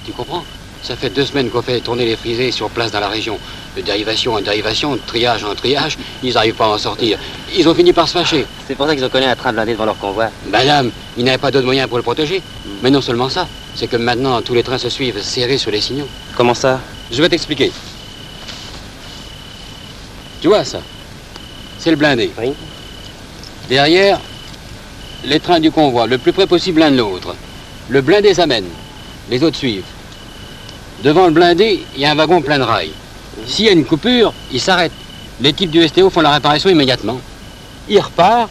Tu comprends? Ça fait 2 semaines qu'on fait tourner les frisés sur place dans la région. De dérivation en dérivation, de triage en triage, ils n'arrivent pas à en sortir. Ils ont fini par se fâcher. C'est pour ça qu'ils ont collé un train blindé devant leur convoi. Madame, ils n'avaient pas d'autre moyen pour le protéger. Mais non seulement ça, c'est que maintenant tous les trains se suivent serrés sur les signaux. Comment ça? Je vais t'expliquer. Tu vois ça? C'est le blindé. Oui. Derrière, les trains du convoi, le plus près possible l'un de l'autre. Le blindé s'amène, les autres suivent. Devant le blindé, il y a un wagon plein de rails. S'il y a une coupure, il s'arrête. Les types du STO font la réparation immédiatement. Il repart,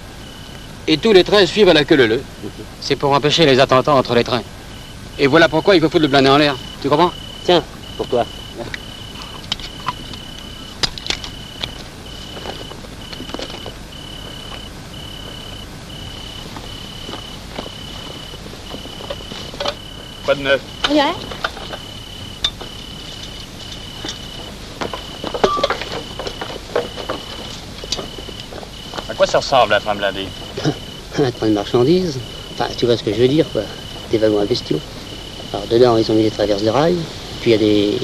et tous les trains suivent à la queue leu. C'est pour empêcher les attentats entre les trains. Et voilà pourquoi il faut foutre le blindé en l'air. Tu comprends? Tiens, pour toi. Pas de neuf. Rien. À quoi ça ressemble, un train blindé? Un train de marchandises. Enfin, tu vois ce que je veux dire, quoi. Des wagons à bestiaux. Alors, dedans, ils ont mis des traverses de rails. Puis, il y a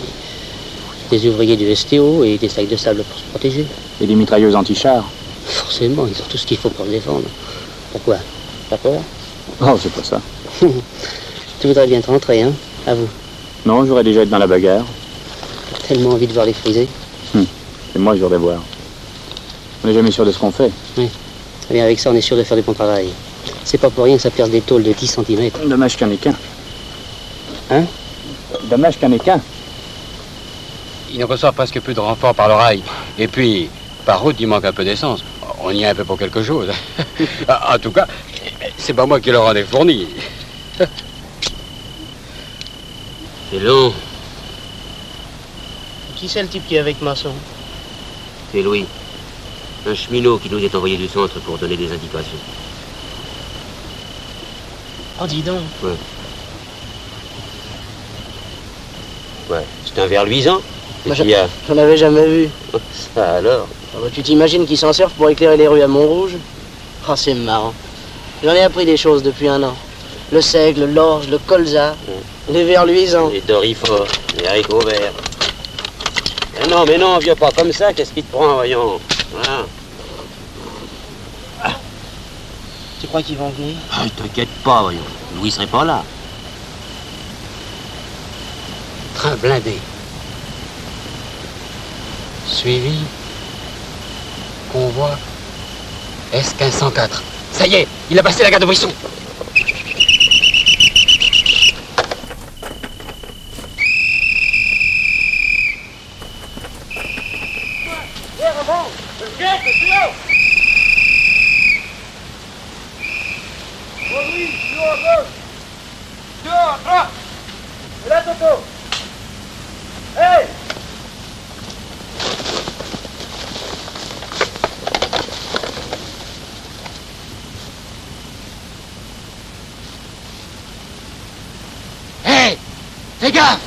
des ouvriers du STO et des sacs de sable pour se protéger. Et des mitrailleuses anti-chars? Forcément, ils ont tout ce qu'il faut pour se défendre. Pourquoi? T'as peur? Oh, c'est pas ça. Tu voudrais bien te rentrer, hein? À vous. Non, j'aurais déjà été dans la bagarre. T'as tellement envie de voir les frisés. Et moi, je voudrais voir. On n'est jamais sûr de ce qu'on fait. Oui. Eh bien, avec ça, on est sûr de faire du bon travail. C'est pas pour rien que ça perce des tôles de 10 cm. Dommage qu'il n'y en ait qu'un. Hein? Dommage qu'il n'y en ait qu'un. Ils ne reçoivent presque plus de renforts par le rail. Et puis, par route, il manque un peu d'essence. On y est un peu pour quelque chose. En tout cas, c'est pas moi qui leur en ai fourni. C'est long. Qui c'est le type qui est avec Masson? C'est Louis. Un cheminot qui nous est envoyé du centre pour donner des indications. Oh, dis donc. Ouais, c'est un verre luisant. Moi, j'en avais jamais vu. Ça alors? Ah bah, tu t'imagines qu'ils s'en servent pour éclairer les rues à Montrouge? Oh, c'est marrant. J'en ai appris des choses depuis 1 an. Le seigle, l'orge, le colza, les verres luisants. Les dorifores, les haricots verts. Mais non, viens pas comme ça, qu'est-ce qui te prend, voyons? Voilà. Tu crois qu'ils vont venir? Ah, t'inquiète pas, voyons. Louis serait pas là. Train blindé. Suivi. Convoi. S1504. Ça y est, il a passé la gare de Brisson. Hé! Fais gaffe!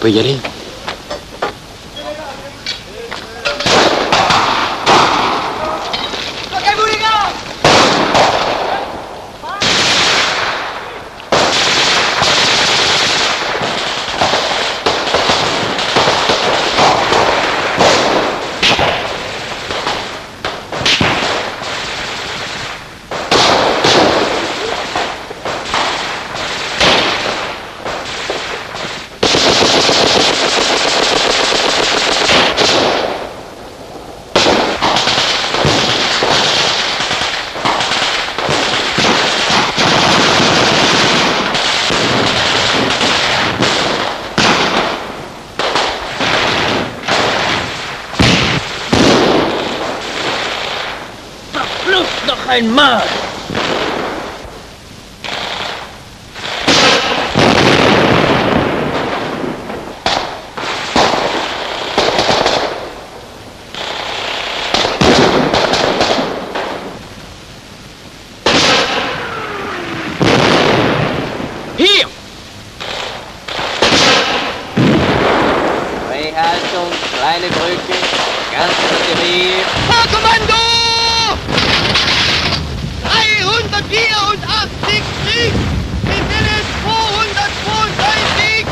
peut y aller. Noch einmal! Hier! Freihaltung, kleine Brücke, ganz konzentriert. Kommando! 384 Krieg! Wir sind es 232!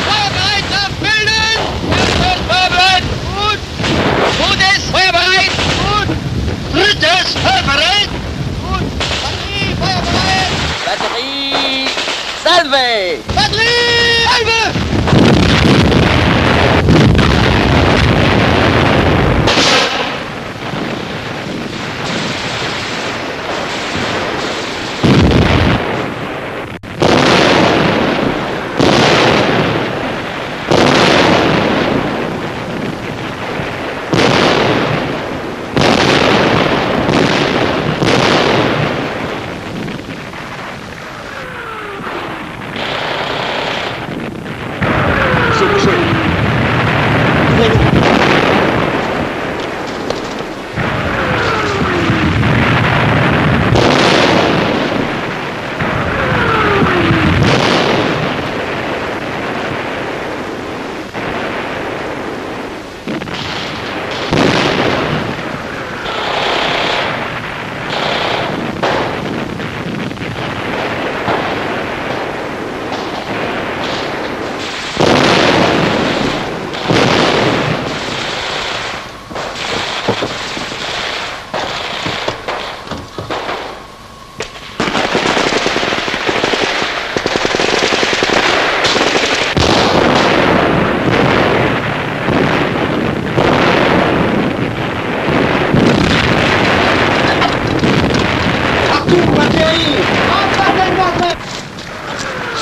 Feuerbereitschaft bilden! Feuerbereit! Gut! Gutes Feuerbereit! Gut! Drittes Feuerbereit! Gut! Batterie Feuerbereit! Batterie, salve! Batterie! Salve!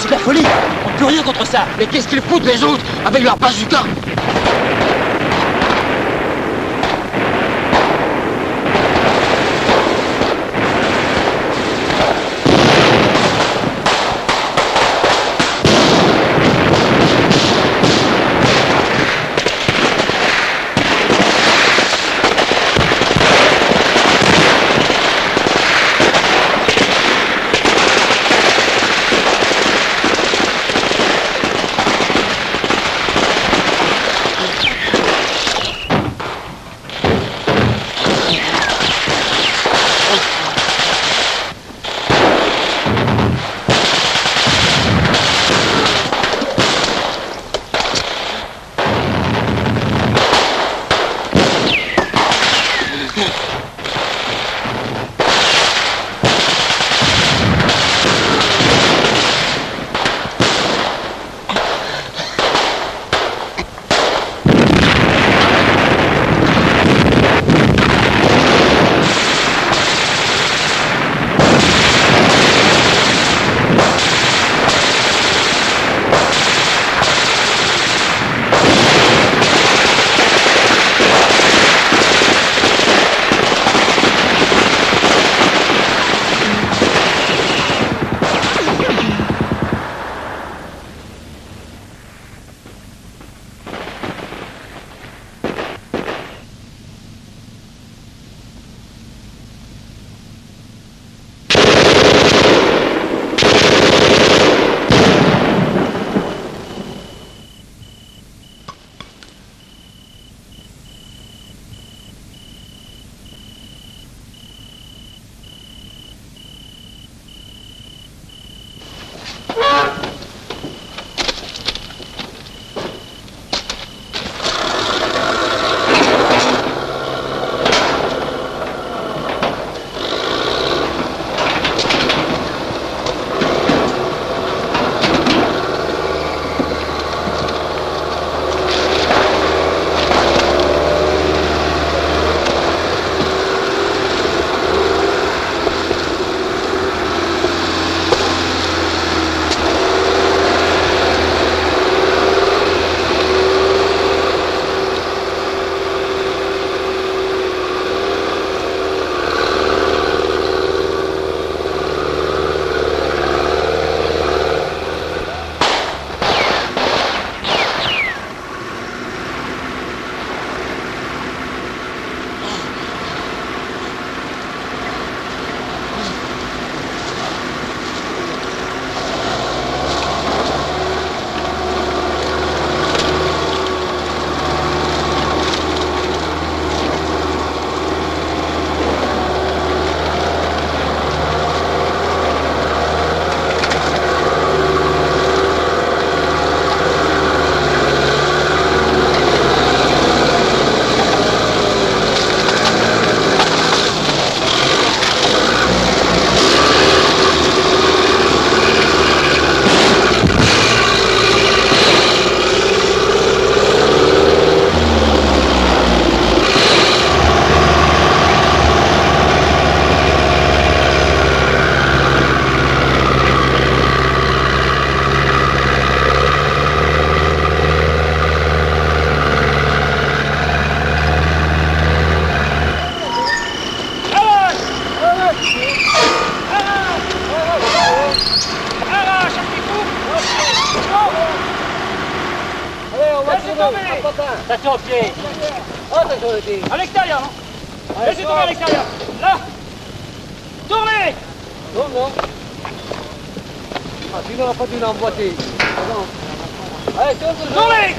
C'est la folie! On peut rien contre ça! Mais qu'est-ce qu'ils foutent les autres avec leur bazooka? Attention au pied. Attention les filles. À l'extérieur. Laissez tomber à l'extérieur. Là. Tournez. Non. Ah, sinon on n'a pas dû l'emboîter. Allez, tourne. Tournez.